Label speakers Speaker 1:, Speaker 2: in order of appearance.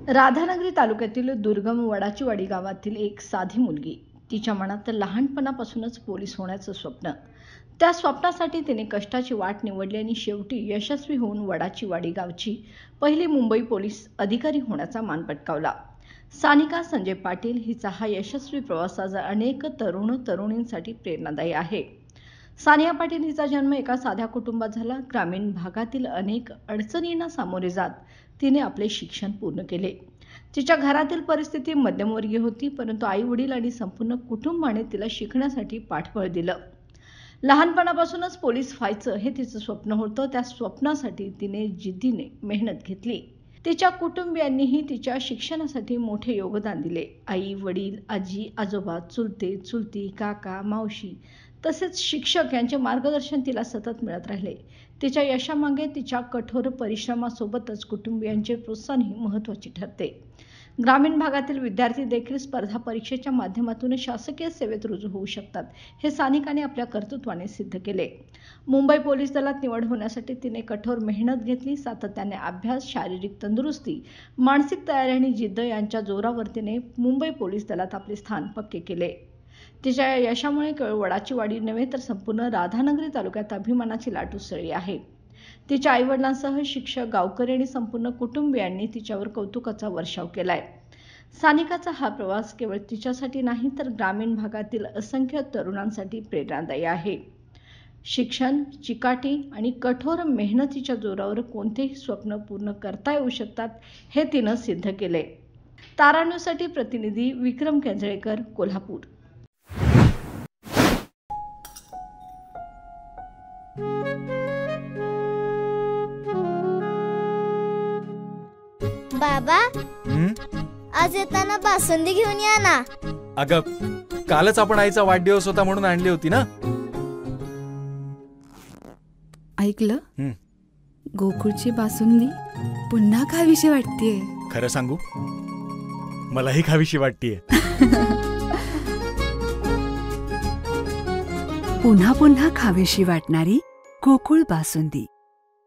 Speaker 1: राधानगरी तालुक्यातील दुर्गम वडाचीवाडी गावातील एक साधी मुलगी, तिच्या मनात लहानपणापासूनच पोलीस होण्याचं स्वप्न. त्या स्वप्नासाठी तिने कष्टाची वाट निवडली आणि शेवटी यशस्वी होऊन वडाचीवाडी गावची पहिली मुंबई पोलीस अधिकारी होण्याचा मान पटकावला. सानिका संजय पाटील हिचा हा यशस्वी प्रवास आज अनेक तरुण तरुणींसाठी प्रेरणादायी आहे. सानिया पाटील हिचा जन्म एका साध्या कुटुंबात झाला. ग्रामीण भागातील अनेक अडचणींना सामोरे जात तिने आपले शिक्षण पूर्ण केले. तिच्या घरातील परिस्थिती मध्यमवर्गीय होती, परंतु आई वडील आणि संपूर्ण कुटुंबाने तिला शिकण्यासाठी पाठबळ दिलं. लहानपणापासूनच पोलीस व्हायचं हे तिचं स्वप्न होतं. त्या स्वप्नासाठी तिने जिद्दीने मेहनत घेतली. तिच्या कुटुंबियांनीही तिच्या शिक्षणासाठी मोठे योगदान दिले. आई वडील, आजी आजोबा, चुलते चुलती, काका मावशी तसेच शिक्षक यांचे मार्गदर्शन तिला सतत मिळत राहिले. तिच्या यशामागे तिच्या कठोर परिश्रमासोबतच कुटुंबियांचे प्रोत्साहनही महत्त्वाचे ठरते. ग्रामीण भागातील विद्यार्थी देखील स्पर्धा परीक्षेच्या माध्यमातून शासकीय सेवेत रुजू होऊ शकतात, हे सानिकाने आपल्या कर्तृत्वाने सिद्ध केले. मुंबई पोलीस दलात निवड होण्यासाठी तिने कठोर मेहनत घेतली. सातत्याने अभ्यास, शारीरिक तंदुरुस्ती, मानसिक तयारी आणि जिद्द यांच्या जोरावर तिने मुंबई पोलीस दलात आपले स्थान पक्के केले. तिच्या यशामुळे केवळ वडाचीवाडी नव्हे तर संपूर्ण राधानगरी तालुक्यात अभिमानाची लाट उसळली आहे. तिच्या आईवडिलांसह शिक्षक, गावकरी आणि संपूर्ण कुटुंबियांनी तिच्यावर कौतुकाचा वर्षाव केलाय. सानिकाचा हा प्रवास केवळ तिच्यासाठी नाही तर ग्रामीण भागातील असंख्य तरुणांसाठी प्रेरणादायी आहे. शिक्षण, चिकाटी आणि कठोर मेहनतीच्या जोरावर कोणतेही स्वप्न पूर्ण करता येऊ शकतात, हे तिनं सिद्ध केले. तारा न्यूजसाठी प्रतिनिधी विक्रम केंजळेकर, कोल्हापूर.
Speaker 2: बाबा, आज येताना बासुंदी घेऊन या ना.
Speaker 3: अगं, कालच आपण आईचा वाढदिवस होता म्हणून आणली होती ना.
Speaker 4: ऐकलं, गोकुळची बासुंदी पुन्हा खावीशी वाटतेय.
Speaker 3: खरं सांगू, मलाही खावीशी वाटतेय.
Speaker 4: पुन्हा पुन्हा खावीशी वाटणारी गोकुळ बासुंदी.